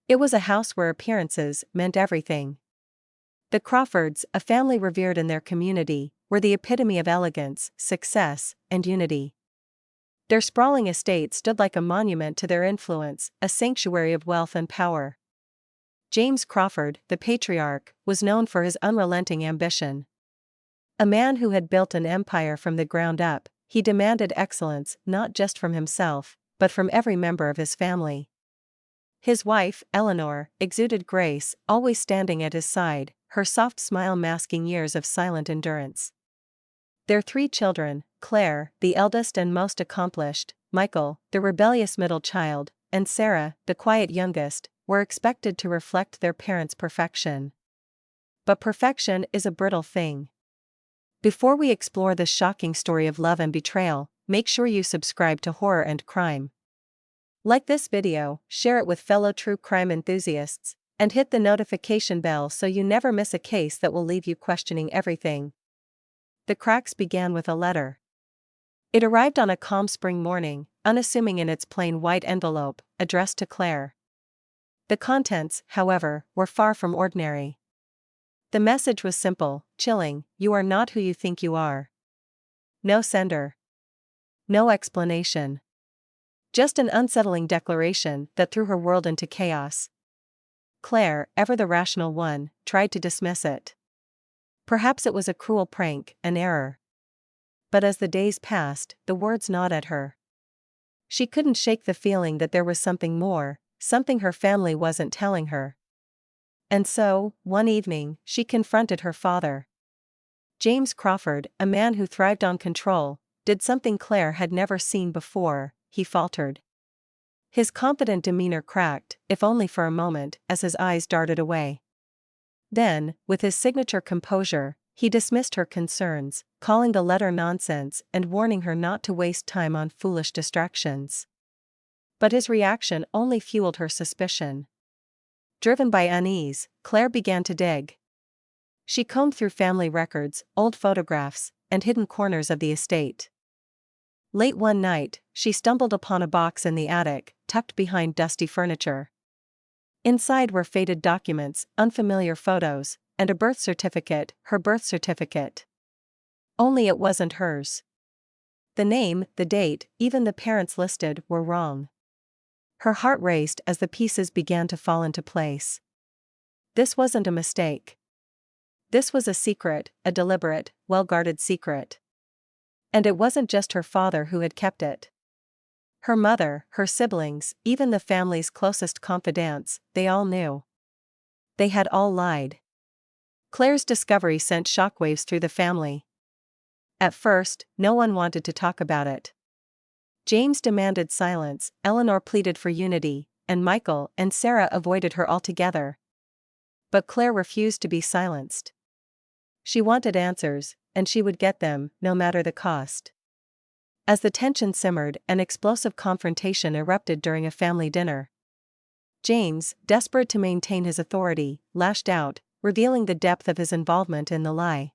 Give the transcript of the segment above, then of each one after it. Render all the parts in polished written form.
It was a house where appearances meant everything. The Crawfords, a family revered in their community, were the epitome of elegance, success, and unity. Their sprawling estate stood like a monument to their influence, a sanctuary of wealth and power. James Crawford, the patriarch, was known for his unrelenting ambition. A man who had built an empire from the ground up, he demanded excellence not just from himself, but from every member of his family. His wife, Eleanor, exuded grace, always standing at his side, her soft smile masking years of silent endurance. Their 3 children, Claire, the eldest and most accomplished, Michael, the rebellious middle child, and Sarah, the quiet youngest, were expected to reflect their parents' perfection. But perfection is a brittle thing. Before we explore this shocking story of love and betrayal, make sure you subscribe to Horror and Crime. Like this video, share it with fellow true crime enthusiasts, and hit the notification bell so you never miss a case that will leave you questioning everything. The cracks began with a letter. It arrived on a calm spring morning, unassuming in its plain white envelope, addressed to Claire. The contents, however, were far from ordinary. The message was simple, chilling: "You are not who you think you are." No sender. No explanation. Just an unsettling declaration that threw her world into chaos. Claire, ever the rational one, tried to dismiss it. Perhaps it was a cruel prank, an error. But as the days passed, the words gnawed at her. She couldn't shake the feeling that there was something more, something her family wasn't telling her. And so, one evening, she confronted her father. James Crawford, a man who thrived on control, did something Claire had never seen before. He faltered. His confident demeanor cracked, if only for a moment, as his eyes darted away. Then, with his signature composure, he dismissed her concerns, calling the letter nonsense and warning her not to waste time on foolish distractions. But his reaction only fueled her suspicion. Driven by unease, Claire began to dig. She combed through family records, old photographs, and hidden corners of the estate. Late one night, she stumbled upon a box in the attic, tucked behind dusty furniture. Inside were faded documents, unfamiliar photos, and a birth certificate, her birth certificate. Only it wasn't hers. The name, the date, even the parents listed were wrong. Her heart raced as the pieces began to fall into place. This wasn't a mistake. This was a secret, a deliberate, well-guarded secret. And it wasn't just her father who had kept it. Her mother, her siblings, even the family's closest confidants, they all knew. They had all lied. Claire's discovery sent shockwaves through the family. At first, no one wanted to talk about it. James demanded silence, Eleanor pleaded for unity, and Michael and Sarah avoided her altogether. But Claire refused to be silenced. She wanted answers, and she would get them, no matter the cost. As the tension simmered, an explosive confrontation erupted during a family dinner. James, desperate to maintain his authority, lashed out, revealing the depth of his involvement in the lie.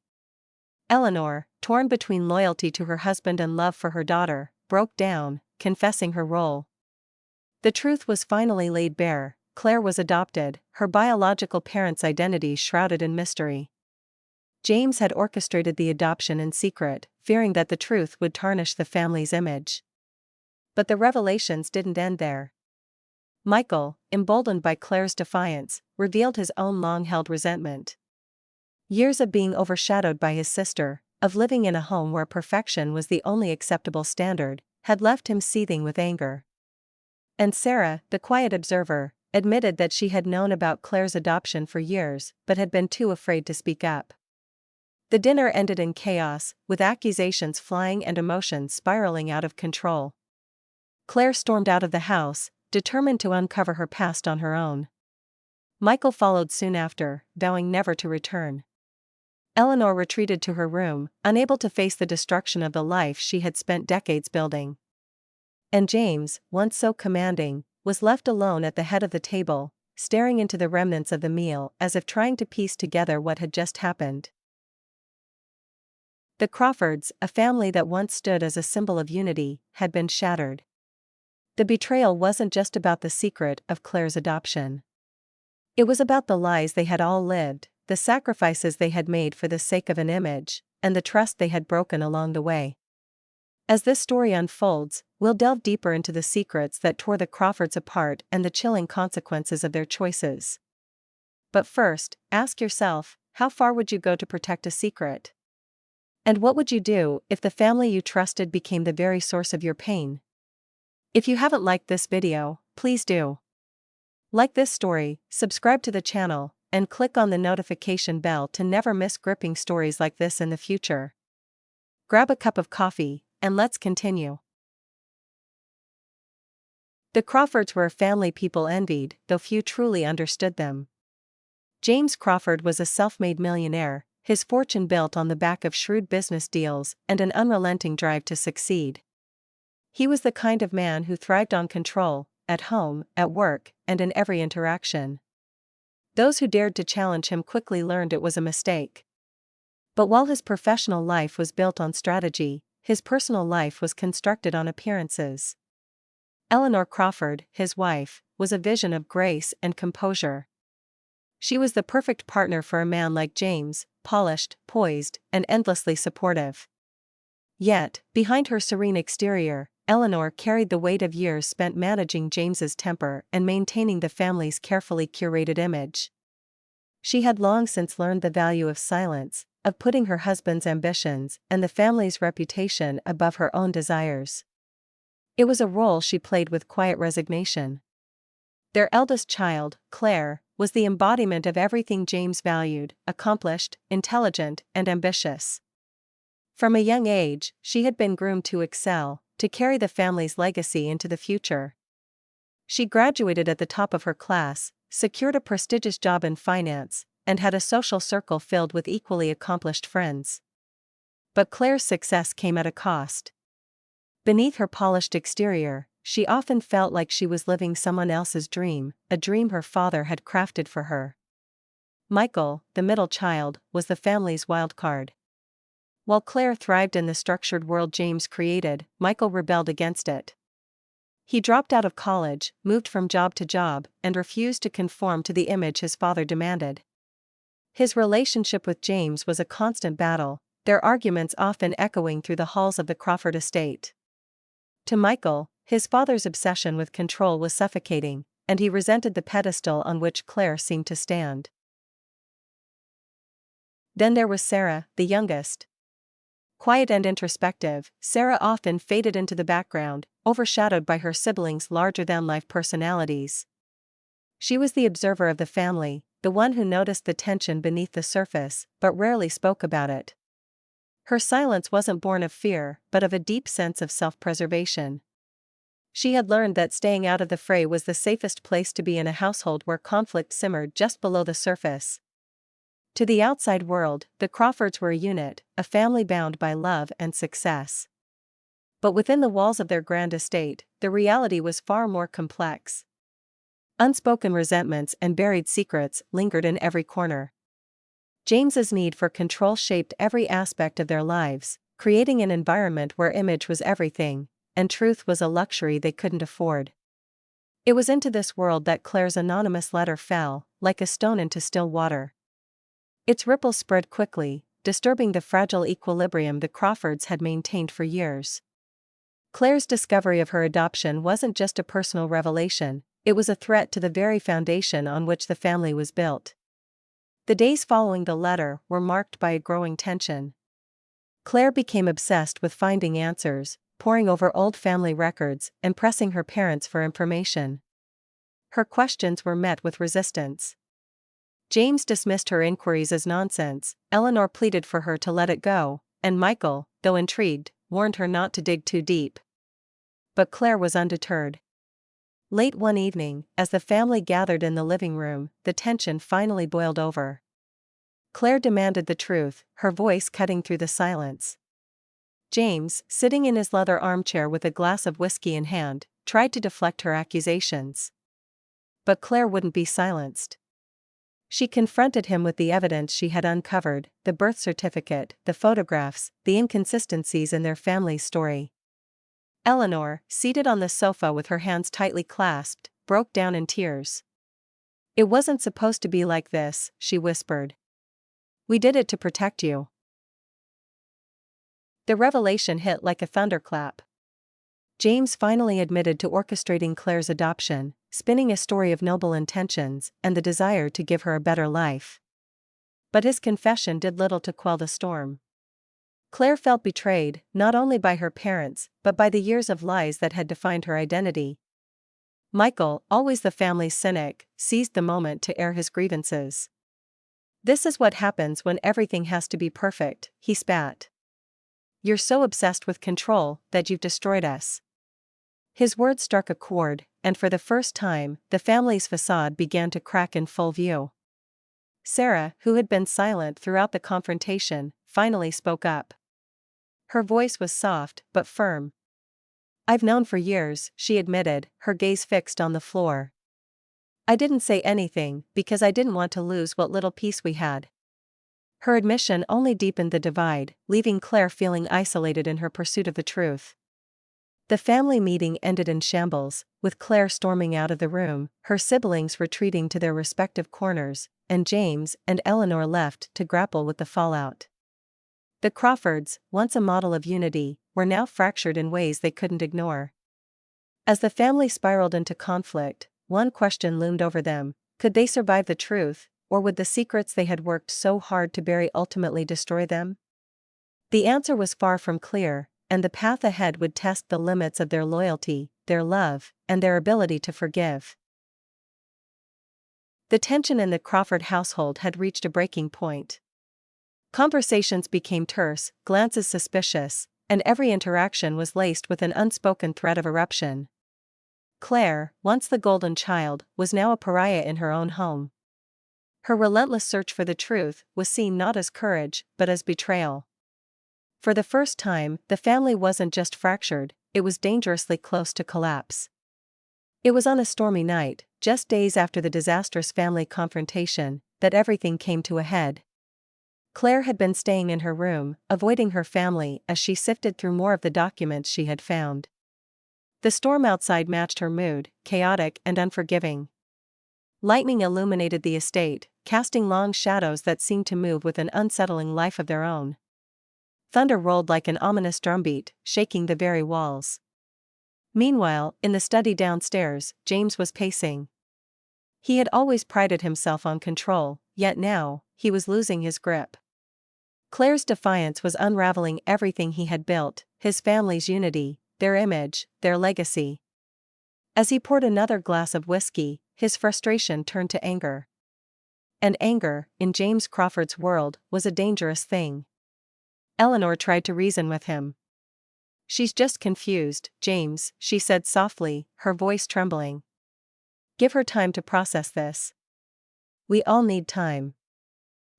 Eleanor, torn between loyalty to her husband and love for her daughter, broke down, confessing her role. The truth was finally laid bare: Claire was adopted, her biological parents' identity shrouded in mystery. James had orchestrated the adoption in secret, fearing that the truth would tarnish the family's image. But the revelations didn't end there. Michael, emboldened by Claire's defiance, revealed his own long-held resentment. Years of being overshadowed by his sister, of living in a home where perfection was the only acceptable standard, had left him seething with anger. And Sarah, the quiet observer, admitted that she had known about Claire's adoption for years but had been too afraid to speak up. The dinner ended in chaos, with accusations flying and emotions spiraling out of control. Claire stormed out of the house, determined to uncover her past on her own. Michael followed soon after, vowing never to return. Eleanor retreated to her room, unable to face the destruction of the life she had spent decades building. And James, once so commanding, was left alone at the head of the table, staring into the remnants of the meal as if trying to piece together what had just happened. The Crawfords, a family that once stood as a symbol of unity, had been shattered. The betrayal wasn't just about the secret of Claire's adoption. It was about the lies they had all lived, the sacrifices they had made for the sake of an image, and the trust they had broken along the way. As this story unfolds, we'll delve deeper into the secrets that tore the Crawfords apart and the chilling consequences of their choices. But first, ask yourself, how far would you go to protect a secret? And what would you do if the family you trusted became the very source of your pain? If you haven't liked this video, please do. Like this story, subscribe to the channel, and click on the notification bell to never miss gripping stories like this in the future. Grab a cup of coffee, and let's continue. The Crawfords were a family people envied, though few truly understood them. James Crawford was a self-made millionaire, his fortune built on the back of shrewd business deals and an unrelenting drive to succeed. He was the kind of man who thrived on control, at home, at work, and in every interaction. Those who dared to challenge him quickly learned it was a mistake. But while his professional life was built on strategy, his personal life was constructed on appearances. Eleanor Crawford, his wife, was a vision of grace and composure. She was the perfect partner for a man like James, polished, poised, and endlessly supportive. Yet, behind her serene exterior, Eleanor carried the weight of years spent managing James's temper and maintaining the family's carefully curated image. She had long since learned the value of silence, of putting her husband's ambitions and the family's reputation above her own desires. It was a role she played with quiet resignation. Their eldest child, Claire, was the embodiment of everything James valued: accomplished, intelligent, and ambitious. From a young age, she had been groomed to excel, to carry the family's legacy into the future. She graduated at the top of her class, secured a prestigious job in finance, and had a social circle filled with equally accomplished friends. But Claire's success came at a cost. Beneath her polished exterior, she often felt like she was living someone else's dream, a dream her father had crafted for her. Michael, the middle child, was the family's wild card. While Claire thrived in the structured world James created, Michael rebelled against it. He dropped out of college, moved from job to job, and refused to conform to the image his father demanded. His relationship with James was a constant battle, their arguments often echoing through the halls of the Crawford estate. To Michael, his father's obsession with control was suffocating, and he resented the pedestal on which Claire seemed to stand. Then there was Sarah, the youngest. Quiet and introspective, Sarah often faded into the background, overshadowed by her siblings' larger-than-life personalities. She was the observer of the family, the one who noticed the tension beneath the surface, but rarely spoke about it. Her silence wasn't born of fear, but of a deep sense of self-preservation. She had learned that staying out of the fray was the safest place to be in a household where conflict simmered just below the surface. To the outside world, the Crawfords were a unit, a family bound by love and success. But within the walls of their grand estate, the reality was far more complex. Unspoken resentments and buried secrets lingered in every corner. James's need for control shaped every aspect of their lives, creating an environment where image was everything, and truth was a luxury they couldn't afford. It was into this world that Claire's anonymous letter fell, like a stone into still water. Its ripples spread quickly, disturbing the fragile equilibrium the Crawfords had maintained for years. Claire's discovery of her adoption wasn't just a personal revelation, it was a threat to the very foundation on which the family was built. The days following the letter were marked by a growing tension. Claire became obsessed with finding answers, poring over old family records and pressing her parents for information. Her questions were met with resistance. James dismissed her inquiries as nonsense, Eleanor pleaded for her to let it go, and Michael, though intrigued, warned her not to dig too deep. But Claire was undeterred. Late one evening, as the family gathered in the living room, the tension finally boiled over. Claire demanded the truth, her voice cutting through the silence. James, sitting in his leather armchair with a glass of whiskey in hand, tried to deflect her accusations. But Claire wouldn't be silenced. She confronted him with the evidence she had uncovered, the birth certificate, the photographs, the inconsistencies in their family's story. Eleanor, seated on the sofa with her hands tightly clasped, broke down in tears. "It wasn't supposed to be like this," she whispered. "We did it to protect you." The revelation hit like a thunderclap. James finally admitted to orchestrating Claire's adoption, spinning a story of noble intentions and the desire to give her a better life. But his confession did little to quell the storm. Claire felt betrayed, not only by her parents, but by the years of lies that had defined her identity. Michael, always the family's cynic, seized the moment to air his grievances. "This is what happens when everything has to be perfect," he spat. "You're so obsessed with control that you've destroyed us." His words struck a chord, and for the first time, the family's facade began to crack in full view. Sarah, who had been silent throughout the confrontation, finally spoke up. Her voice was soft but firm. "I've known for years," she admitted, her gaze fixed on the floor. "I didn't say anything because I didn't want to lose what little peace we had." Her admission only deepened the divide, leaving Claire feeling isolated in her pursuit of the truth. The family meeting ended in shambles, with Claire storming out of the room, her siblings retreating to their respective corners, and James and Eleanor left to grapple with the fallout. The Crawfords, once a model of unity, were now fractured in ways they couldn't ignore. As the family spiraled into conflict, one question loomed over them: could they survive the truth, or would the secrets they had worked so hard to bury ultimately destroy them? The answer was far from clear, and the path ahead would test the limits of their loyalty, their love, and their ability to forgive. The tension in the Crawford household had reached a breaking point. Conversations became terse, glances suspicious, and every interaction was laced with an unspoken threat of eruption. Claire, once the golden child, was now a pariah in her own home. Her relentless search for the truth was seen not as courage, but as betrayal. For the first time, the family wasn't just fractured, it was dangerously close to collapse. It was on a stormy night, just days after the disastrous family confrontation, that everything came to a head. Claire had been staying in her room, avoiding her family as she sifted through more of the documents she had found. The storm outside matched her mood, chaotic and unforgiving. Lightning illuminated the estate, casting long shadows that seemed to move with an unsettling life of their own. Thunder rolled like an ominous drumbeat, shaking the very walls. Meanwhile, in the study downstairs, James was pacing. He had always prided himself on control, yet now, he was losing his grip. Claire's defiance was unraveling everything he had built, his family's unity, their image, their legacy. As he poured another glass of whiskey, his frustration turned to anger. And anger, in James Crawford's world, was a dangerous thing. Eleanor tried to reason with him. "She's just confused, James," she said softly, her voice trembling. "Give her time to process this. We all need time."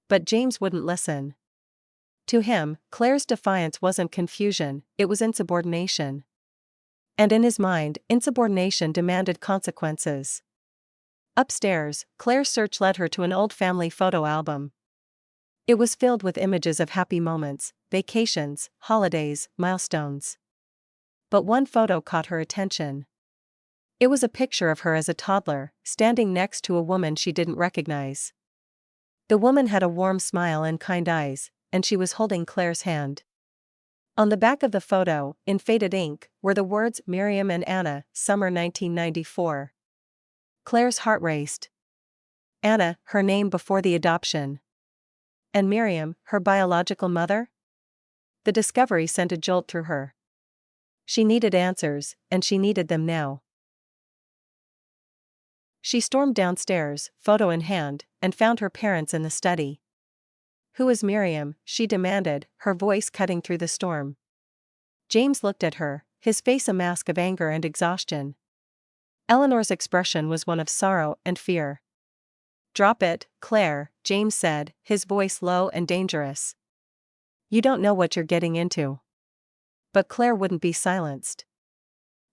But James wouldn't listen. To him, Claire's defiance wasn't confusion, it was insubordination. And in his mind, insubordination demanded consequences. Upstairs, Claire's search led her to an old family photo album. It was filled with images of happy moments, vacations, holidays, milestones. But one photo caught her attention. It was a picture of her as a toddler, standing next to a woman she didn't recognize. The woman had a warm smile and kind eyes, and she was holding Claire's hand. On the back of the photo, in faded ink, were the words "Miriam and Anna, Summer 1994. Claire's heart raced. Anna, her name before the adoption. And Miriam, her biological mother? The discovery sent a jolt through her. She needed answers, and she needed them now. She stormed downstairs, photo in hand, and found her parents in the study. "Who is Miriam?" she demanded, her voice cutting through the storm. James looked at her, his face a mask of anger and exhaustion. Eleanor's expression was one of sorrow and fear. "Drop it, Claire," James said, his voice low and dangerous. "You don't know what you're getting into." But Claire wouldn't be silenced.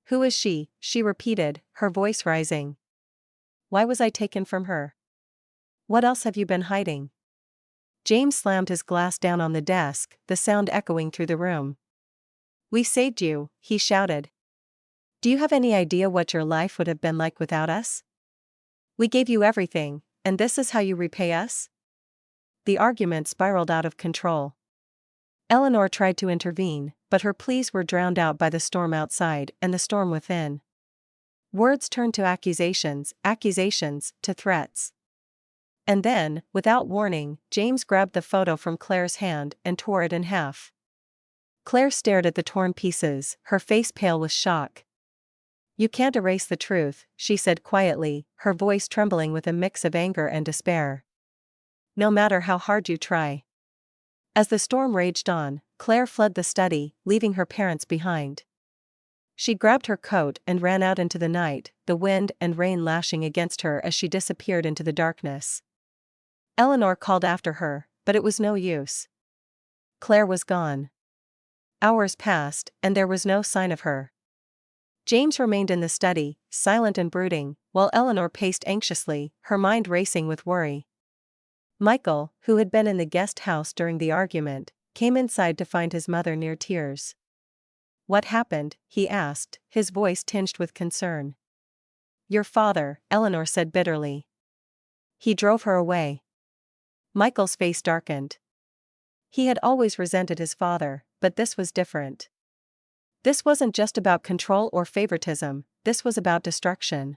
"Who is she?" she repeated, her voice rising. "Why was I taken from her? What else have you been hiding?" James slammed his glass down on the desk, the sound echoing through the room. "We saved you," he shouted. "Do you have any idea what your life would have been like without us? We gave you everything, and this is how you repay us? The argument spiraled out of control. Eleanor tried to intervene, but her pleas were drowned out by the storm outside and the storm within. Words turned to accusations, accusations to threats. And then, without warning, James grabbed the photo from Claire's hand and tore it in half. Claire stared at the torn pieces, her face pale with shock. You can't erase the truth, she said quietly, her voice trembling with a mix of anger and despair. No matter how hard you try. As the storm raged on, Claire fled the study, leaving her parents behind. She grabbed her coat and ran out into the night, the wind and rain lashing against her as she disappeared into the darkness. Eleanor called after her, but it was no use. Claire was gone. Hours passed, and there was no sign of her. James remained in the study, silent and brooding, while Eleanor paced anxiously, her mind racing with worry. Michael, who had been in the guest house during the argument, came inside to find his mother near tears. What happened? He asked, his voice tinged with concern. Your father, Eleanor said bitterly. He drove her away. Michael's face darkened. He had always resented his father, but this was different. This wasn't just about control or favoritism, this was about destruction.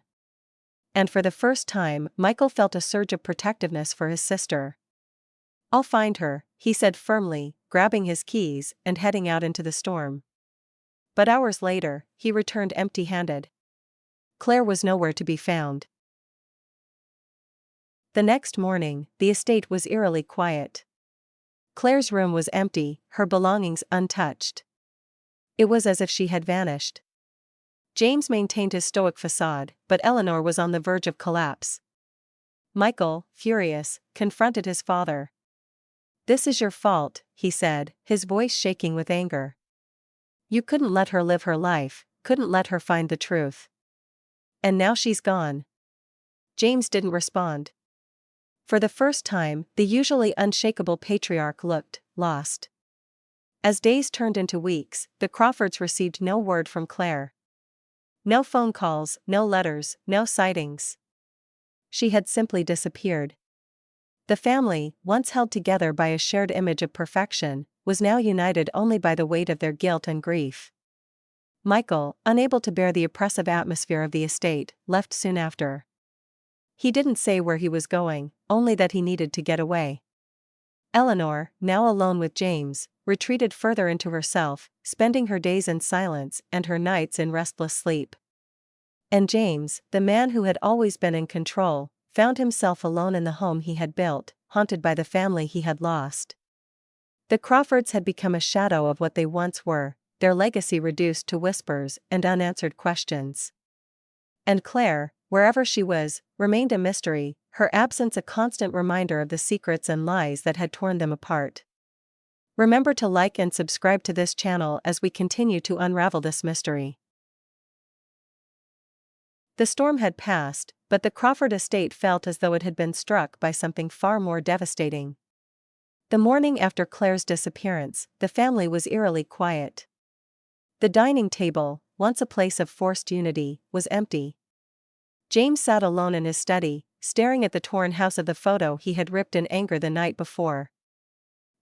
And for the first time, Michael felt a surge of protectiveness for his sister. I'll find her, he said firmly, grabbing his keys and heading out into the storm. But hours later, he returned empty-handed. Claire was nowhere to be found. The next morning, the estate was eerily quiet. Claire's room was empty, her belongings untouched. It was as if she had vanished. James maintained his stoic facade, but Eleanor was on the verge of collapse. Michael, furious, confronted his father. This is your fault, he said, his voice shaking with anger. You couldn't let her live her life, couldn't let her find the truth. And now she's gone. James didn't respond. For the first time, the usually unshakable patriarch looked lost. As days turned into weeks, the Crawfords received no word from Claire. No phone calls, no letters, no sightings. She had simply disappeared. The family, once held together by a shared image of perfection, was now united only by the weight of their guilt and grief. Michael, unable to bear the oppressive atmosphere of the estate, left soon after. He didn't say where he was going, only that he needed to get away. Eleanor, now alone with James, retreated further into herself, spending her days in silence and her nights in restless sleep. And James, the man who had always been in control, found himself alone in the home he had built, haunted by the family he had lost. The Crawfords had become a shadow of what they once were, their legacy reduced to whispers and unanswered questions. And Claire, wherever she was, remained a mystery, her absence a constant reminder of the secrets and lies that had torn them apart. Remember to like and subscribe to this channel as we continue to unravel this mystery. The storm had passed, but the Crawford estate felt as though it had been struck by something far more devastating. The morning after Claire's disappearance, the family was eerily quiet. The dining table, once a place of forced unity, was empty. James sat alone in his study, staring at the torn house of the photo he had ripped in anger the night before.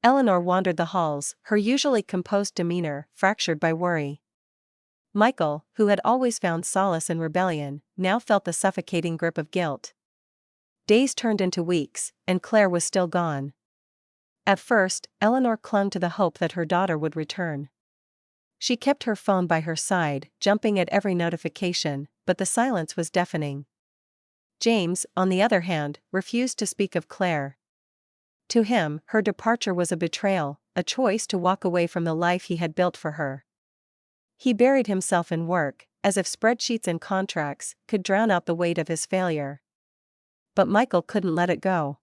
Eleanor wandered the halls, her usually composed demeanor fractured by worry. Michael, who had always found solace in rebellion, now felt the suffocating grip of guilt. Days turned into weeks, and Claire was still gone. At first, Eleanor clung to the hope that her daughter would return. She kept her phone by her side, jumping at every notification, but the silence was deafening. James, on the other hand, refused to speak of Claire. To him, her departure was a betrayal, a choice to walk away from the life he had built for her. He buried himself in work, as if spreadsheets and contracts could drown out the weight of his failure. But Michael couldn't let it go.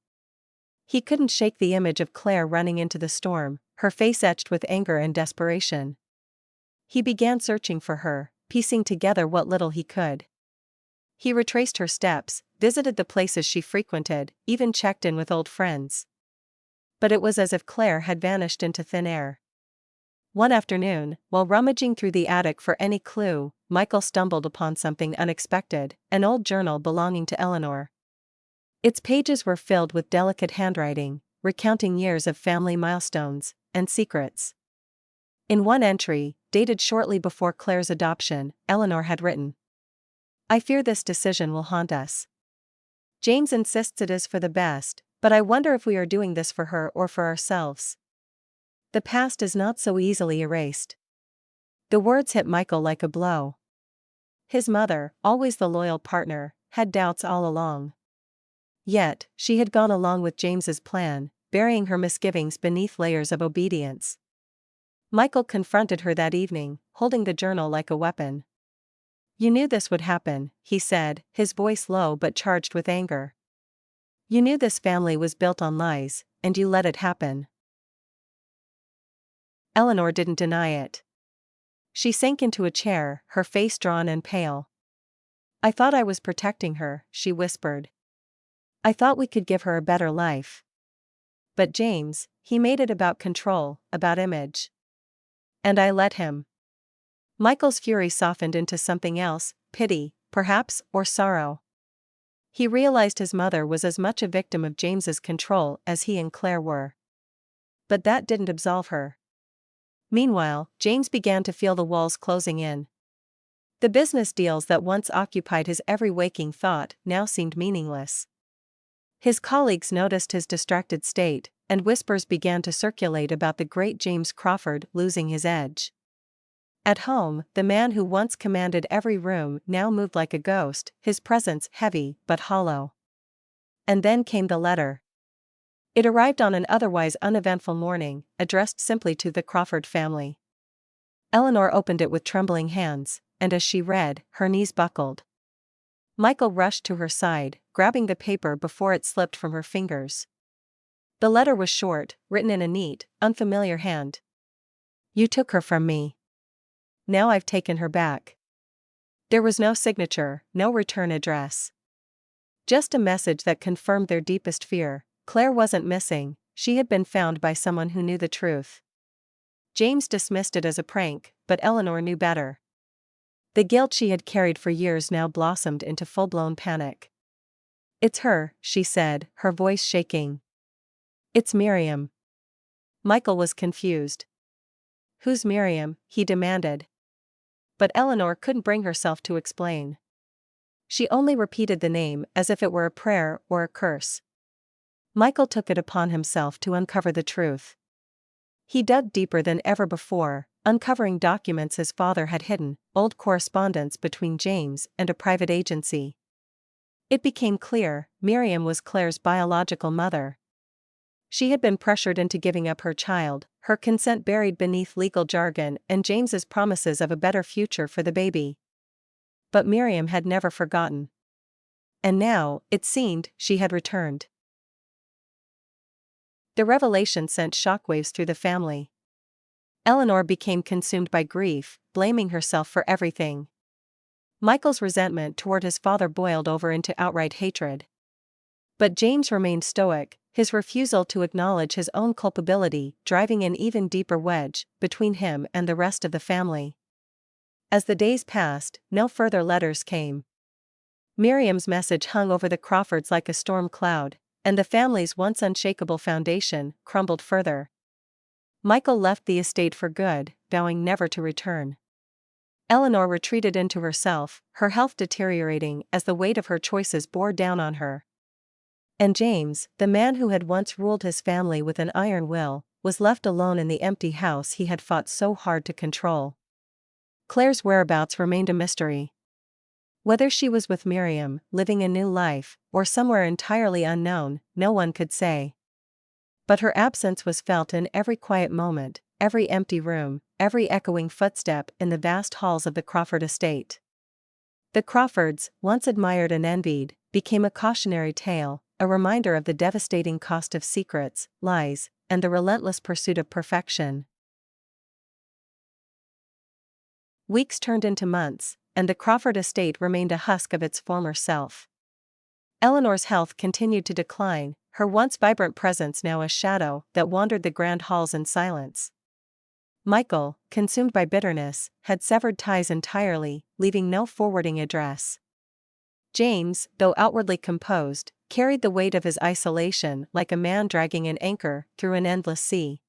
He couldn't shake the image of Claire running into the storm, her face etched with anger and desperation. He began searching for her, piecing together what little he could. He retraced her steps, visited the places she frequented, even checked in with old friends. But it was as if Claire had vanished into thin air. One afternoon, while rummaging through the attic for any clue, Michael stumbled upon something unexpected, an old journal belonging to Eleanor. Its pages were filled with delicate handwriting, recounting years of family milestones and secrets. In one entry, dated shortly before Claire's adoption, Eleanor had written, "I fear this decision will haunt us. James insists it is for the best, but I wonder if we are doing this for her or for ourselves. The past is not so easily erased." The words hit Michael like a blow. His mother, always the loyal partner, had doubts all along. Yet, she had gone along with James's plan, burying her misgivings beneath layers of obedience. Michael confronted her that evening, holding the journal like a weapon. "You knew this would happen," he said, his voice low but charged with anger. "You knew this family was built on lies, and you let it happen." Eleanor didn't deny it. She sank into a chair, her face drawn and pale. "I thought I was protecting her," she whispered. "I thought we could give her a better life. But James, he made it about control, about image. And I let him." Michael's fury softened into something else, pity, perhaps, or sorrow. He realized his mother was as much a victim of James's control as he and Claire were. But that didn't absolve her. Meanwhile, James began to feel the walls closing in. The business deals that once occupied his every waking thought now seemed meaningless. His colleagues noticed his distracted state, and whispers began to circulate about the great James Crawford losing his edge. At home, the man who once commanded every room now moved like a ghost, his presence heavy but hollow. And then came the letter. It arrived on an otherwise uneventful morning, addressed simply to the Crawford family. Eleanor opened it with trembling hands, and as she read, her knees buckled. Michael rushed to her side, grabbing the paper before it slipped from her fingers. The letter was short, written in a neat, unfamiliar hand. "You took her from me. Now I've taken her back." There was no signature, no return address. Just a message that confirmed their deepest fear: Claire wasn't missing, she had been found by someone who knew the truth. James dismissed it as a prank, but Eleanor knew better. The guilt she had carried for years now blossomed into full-blown panic. "It's her," she said, her voice shaking. "It's Miriam." Michael was confused. "Who's Miriam?" he demanded. But Eleanor couldn't bring herself to explain. She only repeated the name as if it were a prayer or a curse. Michael took it upon himself to uncover the truth. He dug deeper than ever before, uncovering documents his father had hidden, old correspondence between James and a private agency. It became clear, Miriam was Claire's biological mother. She had been pressured into giving up her child, her consent buried beneath legal jargon and James's promises of a better future for the baby. But Miriam had never forgotten. And now, it seemed, she had returned. The revelation sent shockwaves through the family. Eleanor became consumed by grief, blaming herself for everything. Michael's resentment toward his father boiled over into outright hatred. But James remained stoic, his refusal to acknowledge his own culpability driving an even deeper wedge between him and the rest of the family. As the days passed, no further letters came. Miriam's message hung over the Crawfords like a storm cloud, and the family's once unshakable foundation crumbled further. Michael left the estate for good, vowing never to return. Eleanor retreated into herself, her health deteriorating as the weight of her choices bore down on her. And James, the man who had once ruled his family with an iron will, was left alone in the empty house he had fought so hard to control. Claire's whereabouts remained a mystery. Whether she was with Miriam, living a new life, or somewhere entirely unknown, no one could say. But her absence was felt in every quiet moment, every empty room, every echoing footstep in the vast halls of the Crawford estate. The Crawfords, once admired and envied, became a cautionary tale, a reminder of the devastating cost of secrets, lies, and the relentless pursuit of perfection. Weeks turned into months, and the Crawford estate remained a husk of its former self. Eleanor's health continued to decline, her once vibrant presence now a shadow that wandered the grand halls in silence. Michael, consumed by bitterness, had severed ties entirely, leaving no forwarding address. James, though outwardly composed, carried the weight of his isolation like a man dragging an anchor through an endless sea.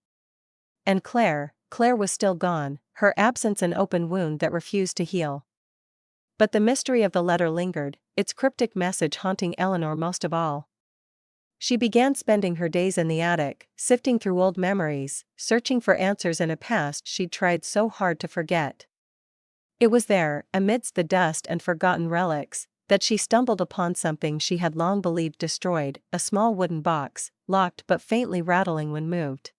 And Claire was still gone, her absence an open wound that refused to heal. But the mystery of the letter lingered, its cryptic message haunting Eleanor most of all. She began spending her days in the attic, sifting through old memories, searching for answers in a past she'd tried so hard to forget. It was there, amidst the dust and forgotten relics, that she stumbled upon something she had long believed destroyed, a small wooden box, locked but faintly rattling when moved.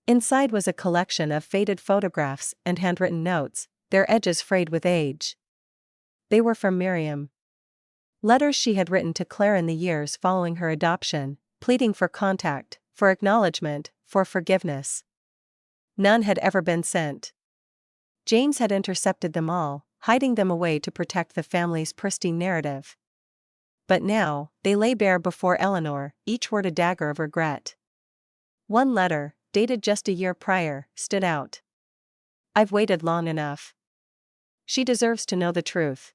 Inside was a collection of faded photographs and handwritten notes, their edges frayed with age. They were from Miriam. Letters she had written to Claire in the years following her adoption, pleading for contact, for acknowledgement, for forgiveness. None had ever been sent. James had intercepted them all, hiding them away to protect the family's pristine narrative. But now, they lay bare before Eleanor, each word a dagger of regret. One letter, dated just a year prior, stood out. "I've waited long enough. She deserves to know the truth.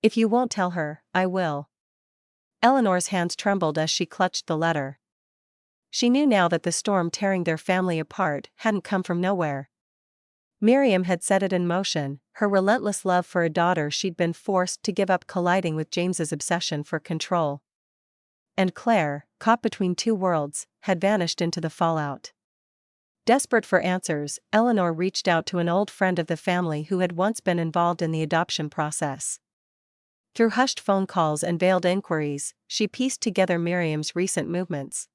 If you won't tell her, I will." Eleanor's hands trembled as she clutched the letter. She knew now that the storm tearing their family apart hadn't come from nowhere. Miriam had set it in motion, her relentless love for a daughter she'd been forced to give up colliding with James's obsession for control. And Claire, caught between two worlds, had vanished into the fallout. Desperate for answers, Eleanor reached out to an old friend of the family who had once been involved in the adoption process. Through hushed phone calls and veiled inquiries, she pieced together Miriam's recent movements.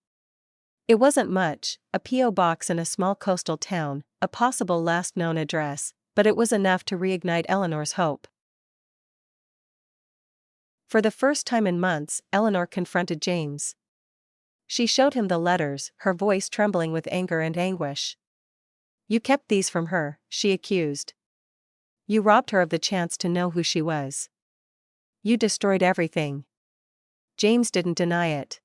It wasn't much, a P.O. box in a small coastal town, a possible last known address, but it was enough to reignite Eleanor's hope. For the first time in months, Eleanor confronted James. She showed him the letters, her voice trembling with anger and anguish. "You kept these from her," she accused. "You robbed her of the chance to know who she was. You destroyed everything." James didn't deny it.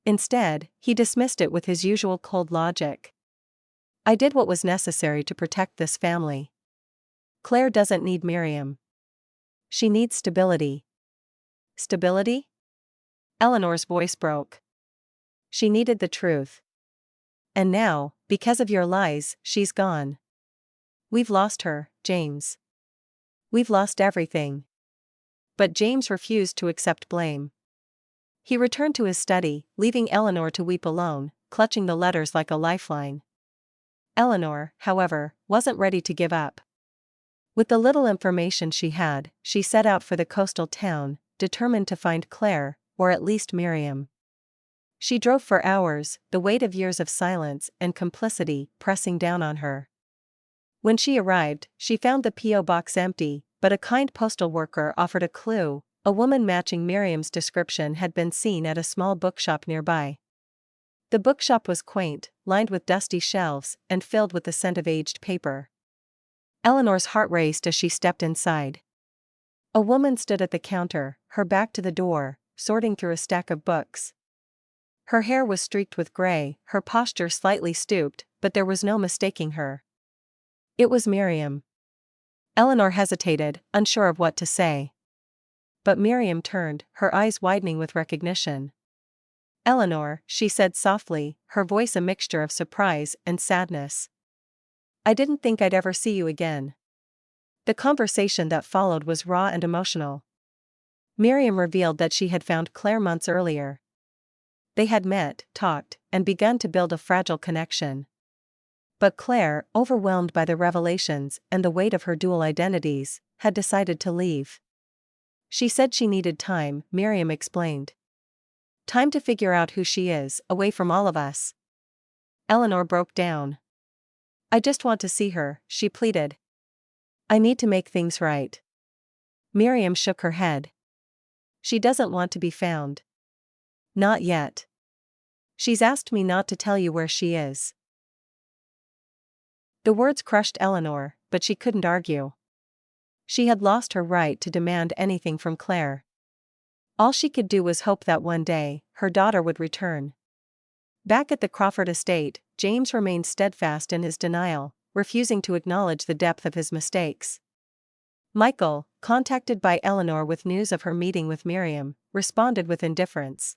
Instead, he dismissed it with his usual cold logic. "I did what was necessary to protect this family. Claire doesn't need Miriam. She needs stability." "Stability?" Eleanor's voice broke. "She needed the truth. And now, because of your lies, she's gone. We've lost her, James. We've lost everything." But James refused to accept blame. He returned to his study, leaving Eleanor to weep alone, clutching the letters like a lifeline. Eleanor, however, wasn't ready to give up. With the little information she had, she set out for the coastal town, determined to find Claire, or at least Miriam. She drove for hours, the weight of years of silence and complicity pressing down on her. When she arrived, she found the P.O. box empty, but a kind postal worker offered a clue. A woman matching Miriam's description had been seen at a small bookshop nearby. The bookshop was quaint, lined with dusty shelves, and filled with the scent of aged paper. Eleanor's heart raced as she stepped inside. A woman stood at the counter, her back to the door, sorting through a stack of books. Her hair was streaked with gray, her posture slightly stooped, but there was no mistaking her. It was Miriam. Eleanor hesitated, unsure of what to say. But Miriam turned, her eyes widening with recognition. "Eleanor," she said softly, her voice a mixture of surprise and sadness. "I didn't think I'd ever see you again." The conversation that followed was raw and emotional. Miriam revealed that she had found Claire months earlier. They had met, talked, and begun to build a fragile connection. But Claire, overwhelmed by the revelations and the weight of her dual identities, had decided to leave. She said she needed time, Miriam explained. "Time to figure out who she is, away from all of us." Eleanor broke down. "I just want to see her," she pleaded. "I need to make things right." Miriam shook her head. "She doesn't want to be found. Not yet. She's asked me not to tell you where she is." The words crushed Eleanor, but she couldn't argue. She had lost her right to demand anything from Claire. All she could do was hope that one day, her daughter would return. Back at the Crawford estate, James remained steadfast in his denial, refusing to acknowledge the depth of his mistakes. Michael, contacted by Eleanor with news of her meeting with Miriam, responded with indifference.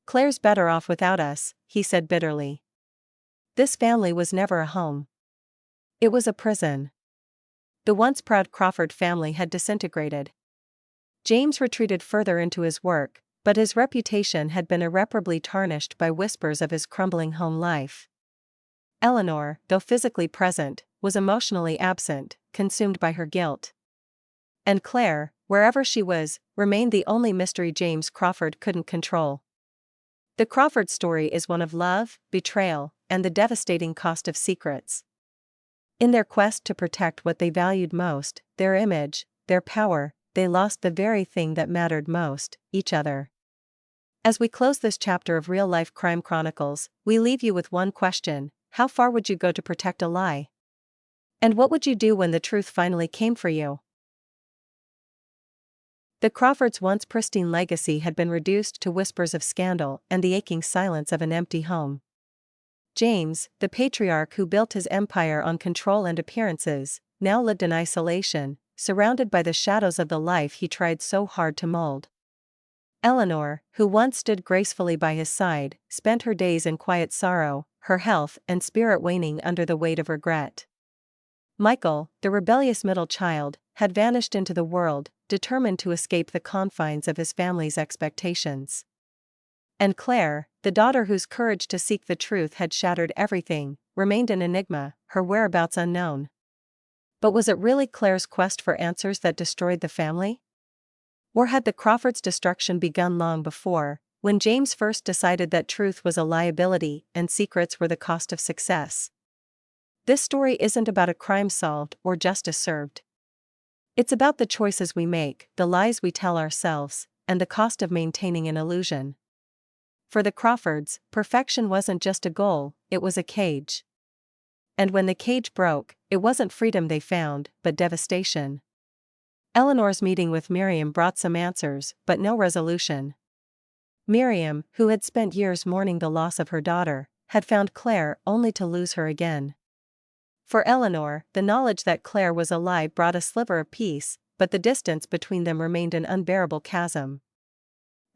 "Claire's better off without us," he said bitterly. This family was never a home. It was a prison. The once proud Crawford family had disintegrated. James retreated further into his work, but his reputation had been irreparably tarnished by whispers of his crumbling home life. Eleanor, though physically present, was emotionally absent, consumed by her guilt. And Claire, wherever she was, remained the only mystery James Crawford couldn't control. The Crawford story is one of love, betrayal, and the devastating cost of secrets. In their quest to protect what they valued most, their image, their power, they lost the very thing that mattered most, each other. As we close this chapter of real-life crime chronicles, we leave you with one question: how far would you go to protect a lie? And what would you do when the truth finally came for you? The Crawfords' once pristine legacy had been reduced to whispers of scandal and the aching silence of an empty home. James, the patriarch who built his empire on control and appearances, now lived in isolation, surrounded by the shadows of the life he tried so hard to mold. Eleanor, who once stood gracefully by his side, spent her days in quiet sorrow, her health and spirit waning under the weight of regret. Michael, the rebellious middle child, had vanished into the world, determined to escape the confines of his family's expectations. And Claire, the daughter whose courage to seek the truth had shattered everything, remained an enigma, her whereabouts unknown. But was it really Claire's quest for answers that destroyed the family? Or had the Crawfords' destruction begun long before, when James first decided that truth was a liability and secrets were the cost of success? This story isn't about a crime solved or justice served. It's about the choices we make, the lies we tell ourselves, and the cost of maintaining an illusion. For the Crawfords, perfection wasn't just a goal, it was a cage. And when the cage broke, it wasn't freedom they found, but devastation. Eleanor's meeting with Miriam brought some answers, but no resolution. Miriam, who had spent years mourning the loss of her daughter, had found Claire only to lose her again. For Eleanor, the knowledge that Claire was alive brought a sliver of peace, but the distance between them remained an unbearable chasm.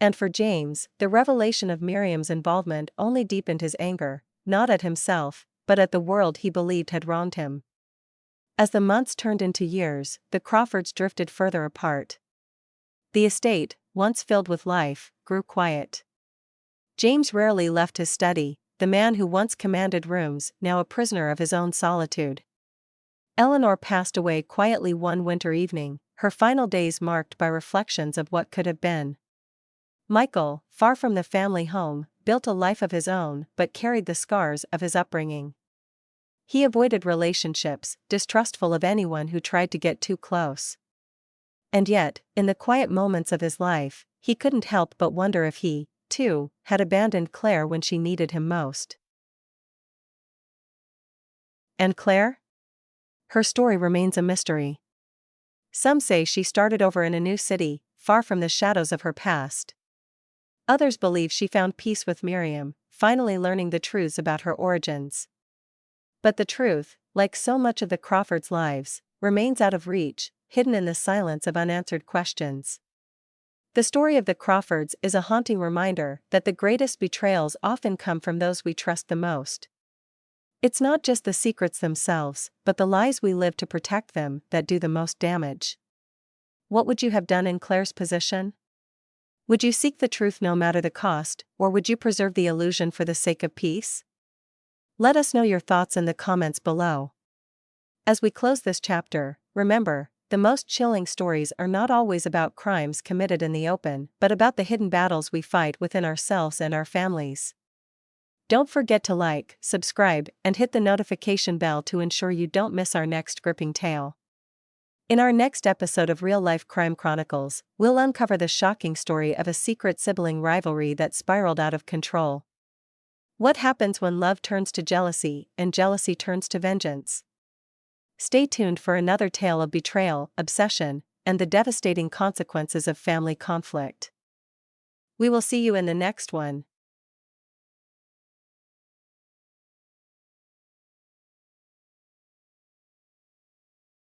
And for James, the revelation of Miriam's involvement only deepened his anger, not at himself, but at the world he believed had wronged him. As the months turned into years, the Crawfords drifted further apart. The estate, once filled with life, grew quiet. James rarely left his study, the man who once commanded rooms, now a prisoner of his own solitude. Eleanor passed away quietly one winter evening, her final days marked by reflections of what could have been. Michael, far from the family home, built a life of his own but carried the scars of his upbringing. He avoided relationships, distrustful of anyone who tried to get too close. And yet, in the quiet moments of his life, he couldn't help but wonder if he, too, had abandoned Claire when she needed him most. And Claire? Her story remains a mystery. Some say she started over in a new city, far from the shadows of her past. Others believe she found peace with Miriam, finally learning the truths about her origins. But the truth, like so much of the Crawfords' lives, remains out of reach, hidden in the silence of unanswered questions. The story of the Crawfords is a haunting reminder that the greatest betrayals often come from those we trust the most. It's not just the secrets themselves, but the lies we live to protect them that do the most damage. What would you have done in Claire's position? Would you seek the truth no matter the cost, or would you preserve the illusion for the sake of peace? Let us know your thoughts in the comments below. As we close this chapter, remember, the most chilling stories are not always about crimes committed in the open, but about the hidden battles we fight within ourselves and our families. Don't forget to like, subscribe, and hit the notification bell to ensure you don't miss our next gripping tale. In our next episode of Real Life Crime Chronicles, we'll uncover the shocking story of a secret sibling rivalry that spiraled out of control. What happens when love turns to jealousy and jealousy turns to vengeance? Stay tuned for another tale of betrayal, obsession, and the devastating consequences of family conflict. We will see you in the next one.